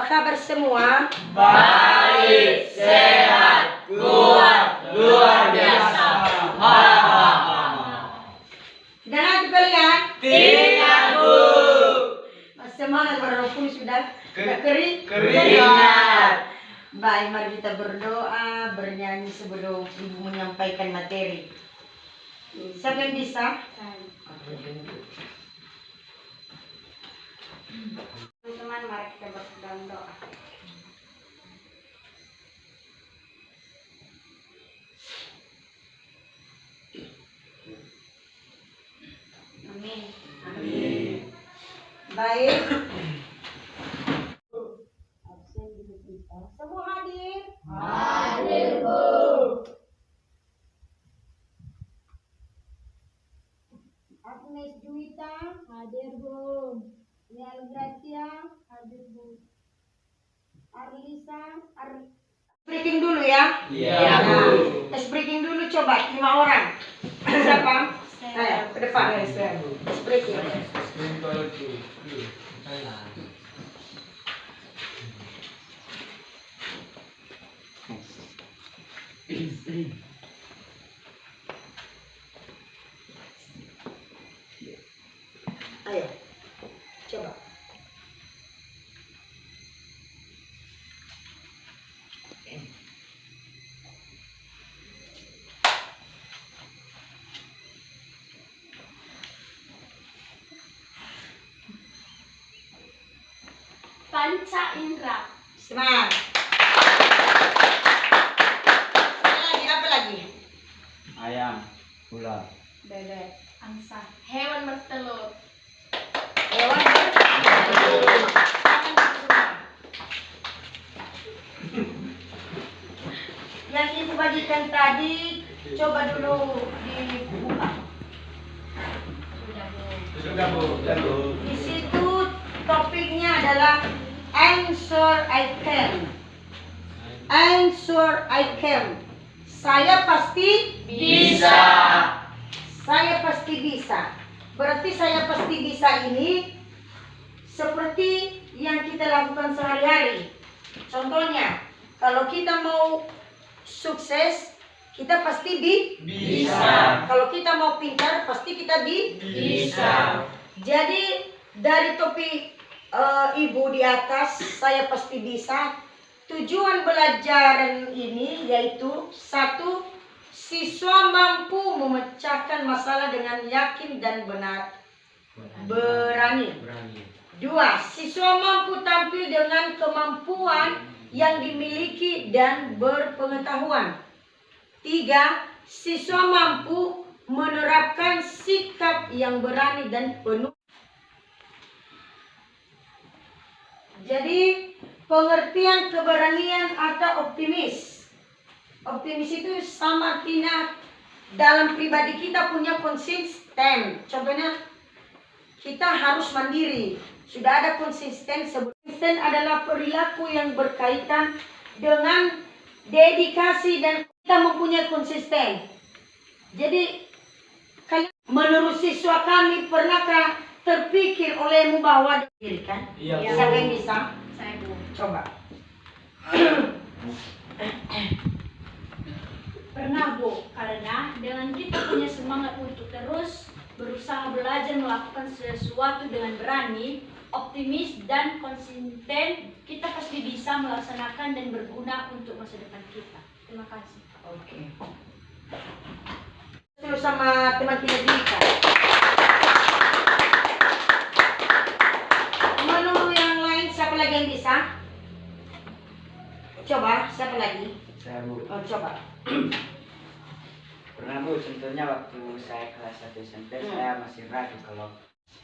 kabar semua? Baik, sehat, kuat, luar biasa. Sudah nanti kalian? Tidak, Bu. Semangat walaupun sudah kering? Keringat. Baik, mari kita berdoa, bernyanyi sebelum Ibu menyampaikan materi. Siapa yang bisa? Teman-teman, mari kita berdoa. Amin. Amin. Baik. Absen dulu kita. Semua hadir? Hadir, Bu. Agnes Juwita Hadir, Bu. Nial Gracia Hadir, Bu. Arlisa breaking dulu ya. Iya, Bu. Tes breaking dulu coba 5 orang. Siapa? Saya ke depan. Tes breaking. Ayo. Coba. Panca Indra. Semangat. Apa lagi? Ayam, ular. Bebek. Angsa. Hewan bertelur. Hewan yang Ibu bagikan tadi, coba dulu dibuka. Sudah, Bu. Sudah, Bu. Di situ topiknya adalah answer I can. Answer I can. Saya pasti Bisa. Saya pasti bisa. Berarti saya pasti bisa ini seperti yang kita lakukan sehari-hari. Contohnya, kalau kita mau sukses, kita pasti Bisa. Kalau kita mau pintar, pasti kita Bisa. Jadi dari topik Ibu di atas, saya pasti bisa. Tujuan belajar ini yaitu 1. Siswa mampu memecahkan masalah dengan yakin dan berani. 2. Siswa mampu tampil dengan kemampuan yang dimiliki dan berpengetahuan. 3. Siswa mampu menerapkan sikap yang berani dan penuh. Jadi pengertian keberanian atau optimis. Optimis itu sama artinya dalam pribadi kita punya konsisten. Contohnya kita harus mandiri. Sudah ada konsisten. Konsisten adalah perilaku yang berkaitan dengan dedikasi dan kita mempunyai konsisten. Jadi kalian menurut siswa kami pernahkah terpikir olehmu bahwa diri kan? Iya, Bu. Siapa yang bisa? Saya, Bu. Coba. Pernah, Bu, karena dengan kita punya semangat untuk terus berusaha belajar melakukan sesuatu dengan berani, optimis, dan konsisten, kita pasti bisa melaksanakan dan berguna untuk masa depan kita. Terima kasih. Oke. Terus sama teman kita Dika. Menurut yang lain siapa lagi yang bisa? Coba, siapa lagi? Saya, Bu. Oh, coba. Pernah, Bu, contohnya waktu saya kelas 1 SMP, saya masih ragu kalau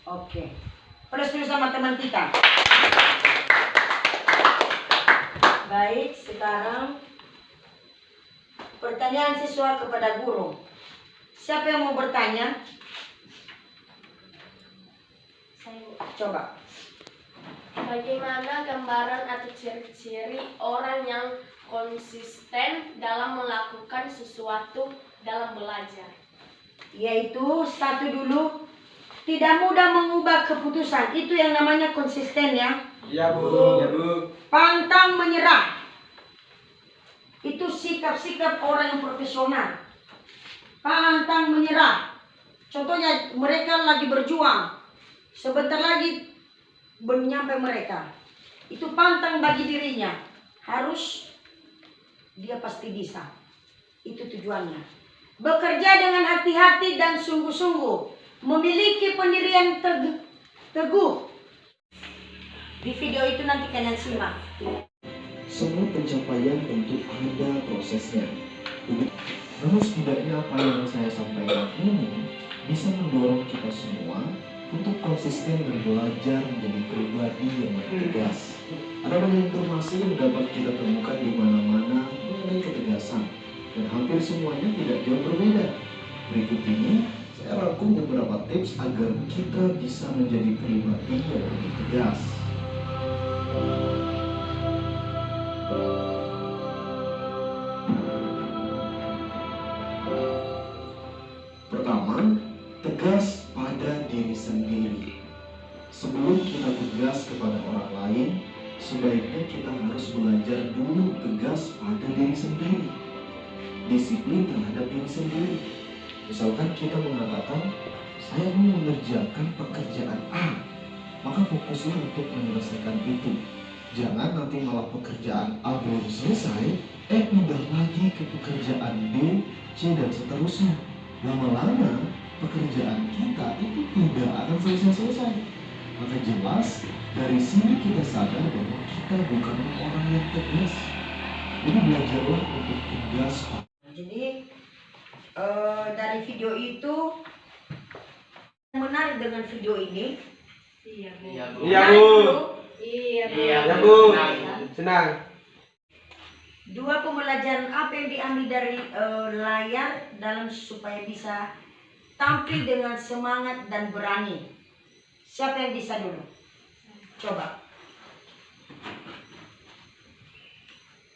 Oke. Terus sama teman kita. Baik, sekarang pertanyaan siswa kepada guru. Siapa yang mau bertanya? Saya, Bu. Coba. Bagaimana gambaran atau ciri-ciri orang yang konsisten dalam melakukan sesuatu dalam belajar? Yaitu 1 dulu, tidak mudah mengubah keputusan. Itu yang namanya konsisten ya. Iya Bu. Iya Bu. Pantang menyerah. Itu sikap-sikap orang yang profesional. Pantang menyerah. Contohnya mereka lagi berjuang. Sebentar lagi belum nyampe mereka. Itu pantang bagi dirinya. Harus dia pasti bisa. Itu tujuannya. Bekerja dengan hati-hati dan sungguh-sungguh. Memiliki pendirian teguh. Di video itu nanti kalian simak. Semua pencapaian tentu ada prosesnya. Namun setidaknya apa yang saya sampaikan ini bisa mendorong kita semua untuk konsisten dan belajar menjadi pribadi yang lebih tegas. Ada banyak informasi yang dapat kita temukan di mana-mana mengenai ketegasan, dan hampir semuanya tidak jauh berbeda. Berikut ini saya rangkum beberapa tips agar kita bisa menjadi pribadi yang lebih tegas. Pertama, tegas pada diri sendiri. Sebelum kita tegas kepada orang lain, sebaiknya kita harus belajar dulu tegas pada diri sendiri. Disiplin terhadap diri sendiri. Misalkan kita mengatakan, saya mau mengerjakan pekerjaan A, maka fokuslah untuk menyelesaikan itu. Jangan nanti malah pekerjaan A belum selesai, pindah lagi ke pekerjaan B, C, dan seterusnya. Lama-lama pekerjaan kita itu tidak akan selesai-selesai. Maka jelas dari sini kita sadar bahwa kita bukan orang yang tegas. Jadi belajarlah untuk tegas. Jadi dari video itu menarik dengan video ini. Iya Bu. Iya Bu. Iya Menarik, Bu. bro. Iya Bu. Iya Ya Bu. Senang. Senang. Dua pembelajaran apa yang diambil dari layar dalam supaya bisa tampil dengan semangat dan berani. Siapa yang bisa dulu? Coba.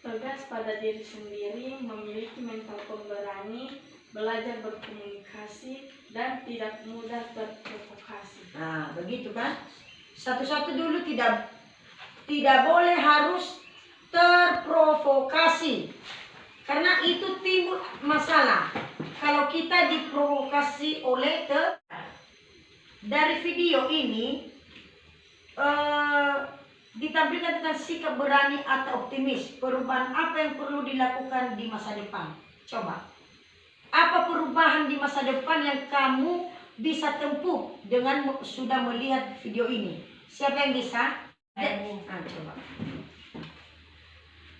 Tegas pada diri sendiri, memiliki mental pemberani, belajar berkomunikasi, dan tidak mudah terprovokasi. Nah, begitu kan? Satu-satu dulu tidak boleh harus terprovokasi. Karena itu timbul masalah. Kalau kita diprovokasi oleh dari video ini ditampilkan tentang sikap berani atau optimis. Perubahan apa yang perlu dilakukan di masa depan? Coba. Apa perubahan di masa depan yang kamu bisa tempuh dengan sudah melihat video ini? Siapa yang bisa? Coba.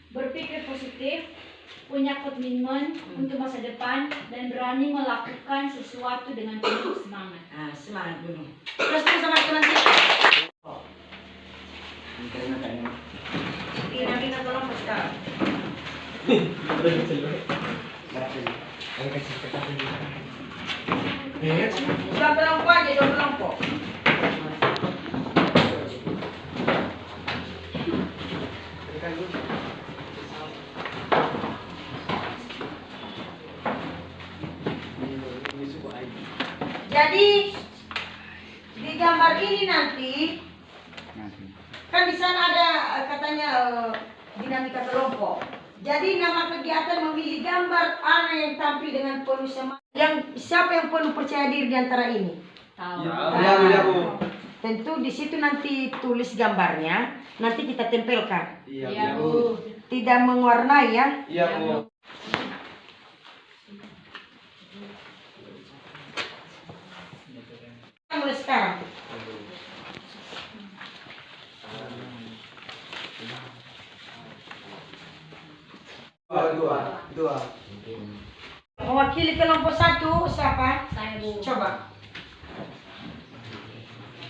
Berpikir positif, punya komitmen untuk masa depan, dan berani melakukan sesuatu dengan penuh semangat. Semangat dulu. Terus sama teman kita. Kita tolong sekarang. Dua kelompok aja, dua kelompok. Jadi di gambar ini nanti kan di sana ada katanya dinamika kelompok. Jadi nama kegiatan memilih gambar anak yang tampil dengan penuh semangat. Siapa yang penuh percaya diri di antara ini? Tahu. Iya Bu. Tentu di situ nanti tulis gambarnya, nanti kita tempelkan. Iya Bu. Tidak mewarnai ya. Iya Bu. Mulai sekarang. Dua. Mewakili kelompok satu siapa? Saya Bu. Coba.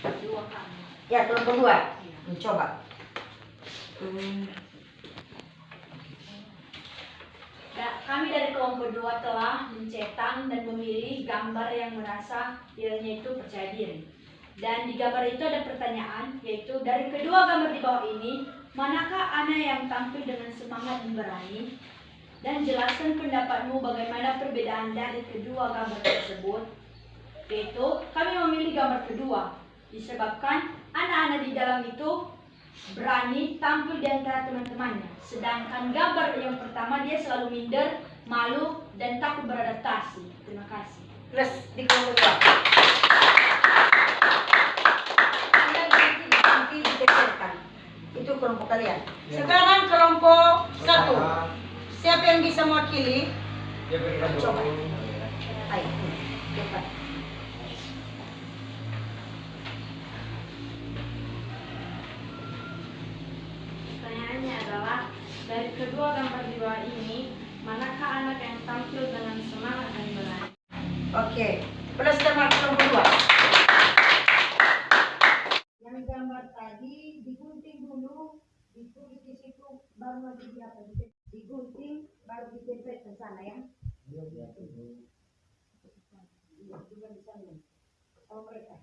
Dua kami. Ya kelompok dua. Coba. Kami dari kelompok 2 telah mencetak dan memilih gambar yang merasa dirinya itu percaya diri. Dan di gambar itu ada pertanyaan, yaitu dari kedua gambar di bawah ini, manakah anak yang tampil dengan semangat dan berani? Dan jelaskan pendapatmu bagaimana perbedaan dari kedua gambar tersebut. Yaitu, kami memilih gambar kedua, disebabkan anak-anak di dalam itu berani tampil di antara teman-temannya. Sedangkan gambar yang pertama dia selalu minder, malu, dan takut beradaptasi. Terima kasih. Plus di kelompok 2. Anda nanti dikecilkan. Itu kelompok kalian. Sekarang kelompok 1. Siapa yang bisa mewakili? Coba. Ayo, cepat. Pertanyaannya adalah, dari kedua gambar di bawah ini, manakah anak yang tampil dengan semangat dan berani? Oke, plus sama kelompok 2. Yang gambar tadi digunting dulu, ditulis di situ, baru nanti digunting, baru ditempel ke sana ya. Iya, juga di sana. Sama mereka.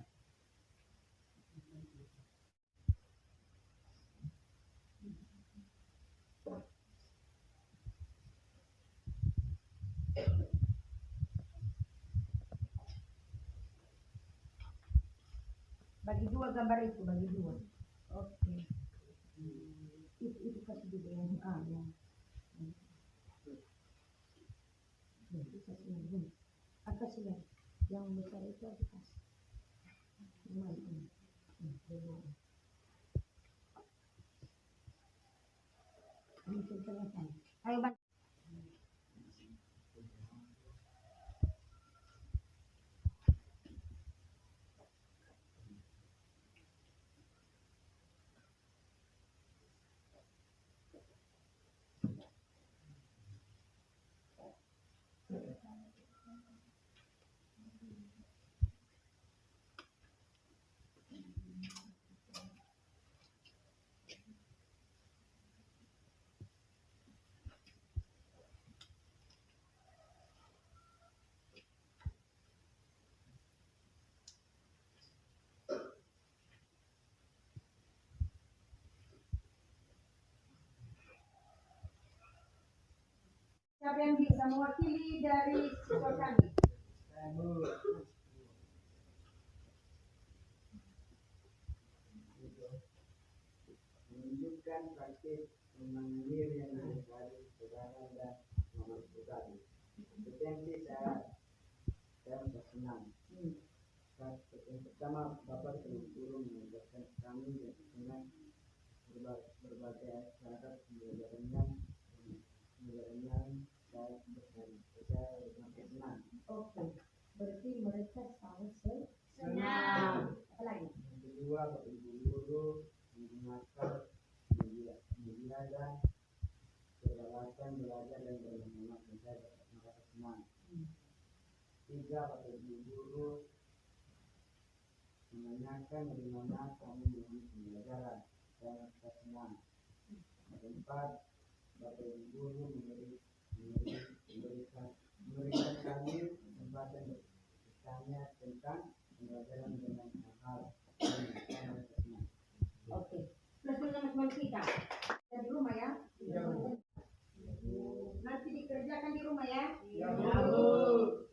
Bagi 2 gambar itu, bagi 2. Oke. Itu kasih juga yang ya. Itu kasih yang kasih yang besar itu aku kasih. Ayo Bang. Siapa yang bisa mewakili dari siswa kami? Menunjukkan praktik memanggil yang dari saudara dan nomor pribadi. Kompetensi saya merasa senang. Yang pertama, Bapak Guru mengajarkan kami dengan berbagai cara pembelajarannya dan saya merasa senang. Oke, berarti mereka sangat Senang. Apa lagi? Yang kedua, Bapak Ibu Guru menggunakan media dan kebebasan belajar dan bermanfaat dan saya merasa senang. 3, Bapak Ibu Guru menanyakan bagaimana kami memahami pembelajaran dan merasa senang. 4, Bapak Ibu Guru memberikan kami kesempatan bertanya tentang pembelajaran dengan hal yang saya merasa senang. Oke. Plus teman-teman kita. Di rumah ya. Nanti dikerjakan di rumah ya. Ya, Bu.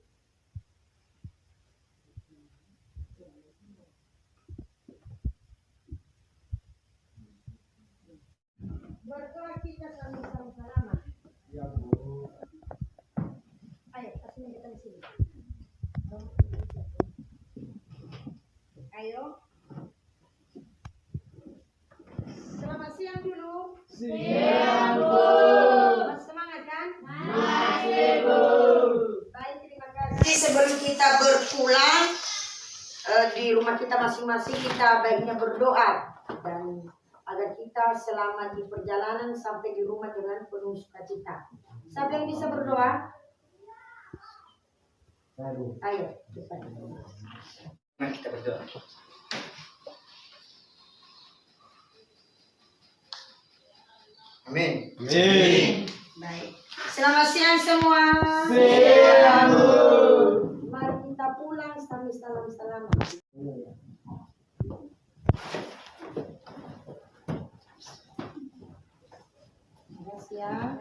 Berdoa kita sama-sama salaman. Ya, Bu. Ayo, kasih kita di sini. Ayo. Selamat siang dulu. Siang, Bu. Masih semangat kan? Masih, Bu. Baik, terima kasih. Sebelum kita berpulang di rumah kita masing-masing, kita baiknya berdoa dan agar kita selamat di perjalanan sampai di rumah dengan penuh sukacita. Siapa yang bisa berdoa? Ayo, cepat. Mari kita berdoa. Amin. Amin. Baik. Selamat siang semua. Siang, Bu. Mari kita pulang sambil salam-salaman. Terima kasih ya.